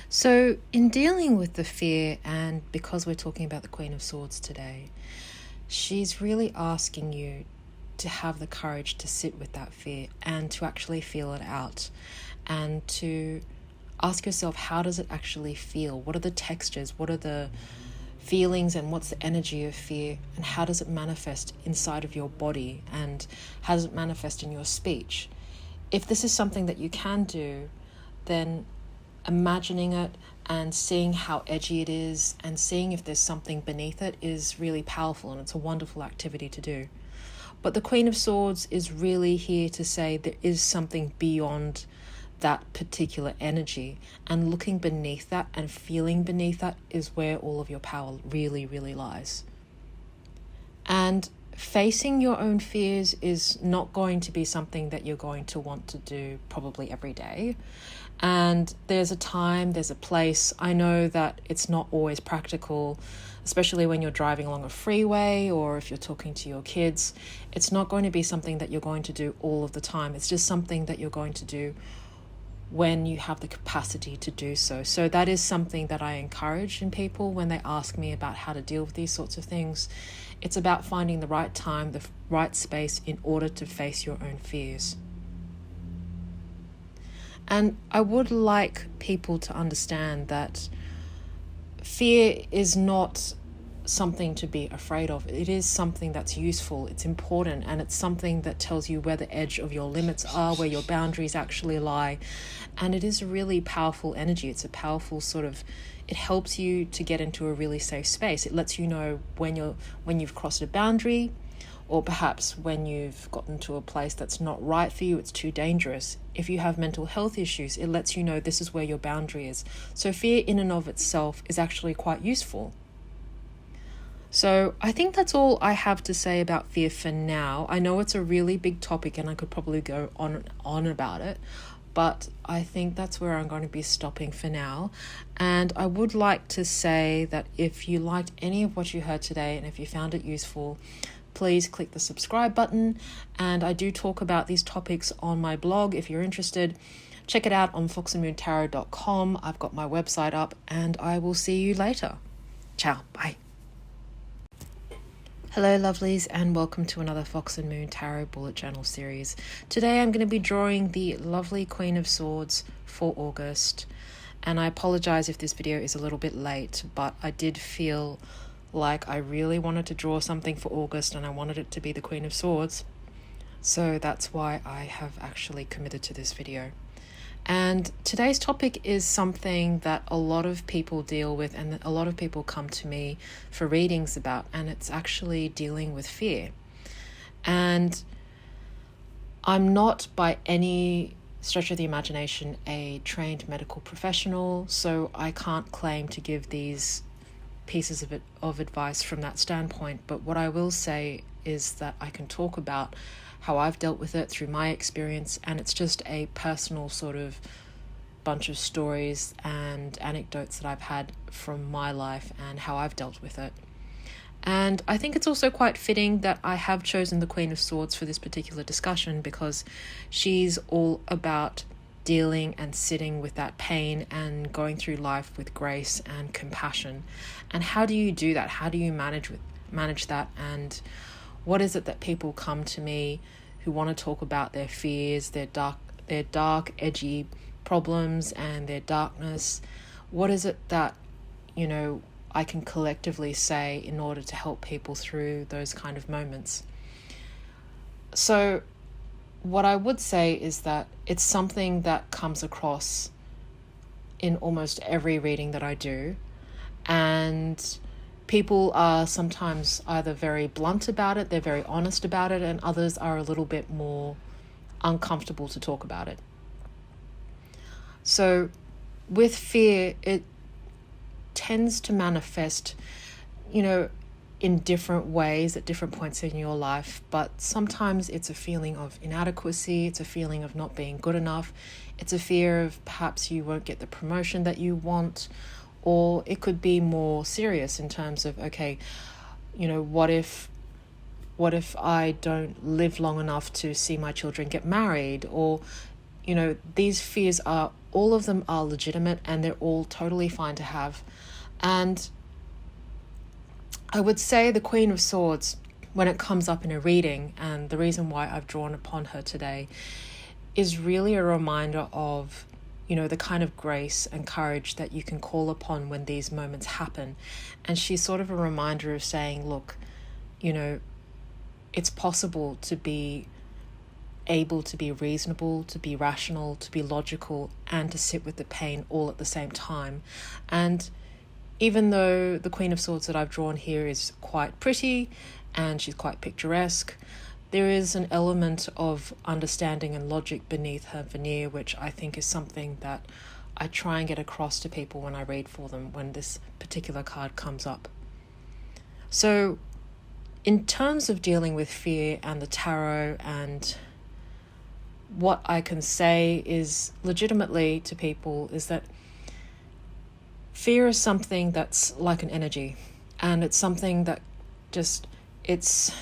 So, in dealing with the fear, and because we're talking about the Queen of Swords today, she's really asking you to have the courage to sit with that fear and to actually feel it out and to ask yourself, how does it actually feel? What are the textures? What are the feelings and what's the energy of fear? And how does it manifest inside of your body? And how does it manifest in your speech? If this is something that you can do, then imagining it and seeing how edgy it is and seeing if there's something beneath it is really powerful, and it's a wonderful activity to do. But the Queen of Swords is really here to say there is something beyond that particular energy, and looking beneath that and feeling beneath that is where all of your power really, really lies. And facing your own fears is not going to be something that you're going to want to do probably every day. And there's a time, there's a place. I know that it's not always practical, especially when you're driving along a freeway or if you're talking to your kids. It's not going to be something that you're going to do all of the time. It's just something that you're going to do when you have the capacity to do so. So that is something that I encourage in people when they ask me about how to deal with these sorts of things. It's about finding the right time, the right space in order to face your own fears. And I would like people to understand that fear is not something to be afraid of. It is something that's useful, it's important, and it's something that tells you where the edge of your limits are, where your boundaries actually lie. And it is a really powerful energy. It's a powerful it helps you to get into a really safe space. It lets you know when you've crossed a boundary, or perhaps when you've gotten to a place that's not right for you, it's too dangerous. If you have mental health issues, it lets you know this is where your boundary is. So fear in and of itself is actually quite useful. So I think that's all I have to say about fear for now. I know it's a really big topic and I could probably go on about it, but I think that's where I'm going to be stopping for now. And I would like to say that if you liked any of what you heard today and if you found it useful, please click the subscribe button. And I do talk about these topics on my blog if you're interested. Check it out on foxandmoontarot.com. I've got my website up, and I will see you later. Ciao, bye. Hello lovelies, and welcome to another Fox and Moon Tarot Bullet Journal series. Today I'm going to be drawing the lovely Queen of Swords for August. And I apologize if this video is a little bit late, but I did feel like I really wanted to draw something for August and I wanted it to be the Queen of Swords. So that's why I have actually committed to this video. And today's topic is something that a lot of people deal with and that a lot of people come to me for readings about, and it's actually dealing with fear. And I'm not by any stretch of the imagination a trained medical professional, so I can't claim to give these pieces of advice from that standpoint. But what I will say is that I can talk about how I've dealt with it through my experience, and it's just a personal sort of bunch of stories and anecdotes that I've had from my life and how I've dealt with it. And I think it's also quite fitting that I have chosen the Queen of Swords for this particular discussion, because she's all about dealing and sitting with that pain and going through life with grace and compassion. And how do you do that? How do you manage that? And what is it that people come to me who want to talk about their fears, their dark, edgy problems and their darkness? What is it that, I can collectively say in order to help people through those kind of moments? So what I would say is that it's something that comes across in almost every reading that I do. And people are sometimes either very blunt about it, they're very honest about it, and others are a little bit more uncomfortable to talk about it. So with fear, it tends to manifest, in different ways at different points in your life, but sometimes it's a feeling of inadequacy, it's a feeling of not being good enough, it's a fear of perhaps you won't get the promotion that you want, or it could be more serious in terms of, what if I don't live long enough to see my children get married, or You know, these fears are, all of them are legitimate, and they're all totally fine to have. And I would say the Queen of Swords, when it comes up in a reading, and the reason why I've drawn upon her today, is really a reminder of, you know, the kind of grace and courage that you can call upon when these moments happen. And she's sort of a reminder of saying, look, you know, it's possible to be able to be reasonable, to be rational, to be logical, and to sit with the pain all at the same time. And even though the Queen of Swords that I've drawn here is quite pretty and she's quite picturesque, there is an element of understanding and logic beneath her veneer, which I think is something that I try and get across to people when I read for them, when this particular card comes up. So in terms of dealing with fear and the tarot, and what I can say is legitimately to people is that fear is something that's like an energy, and it's something that just, it's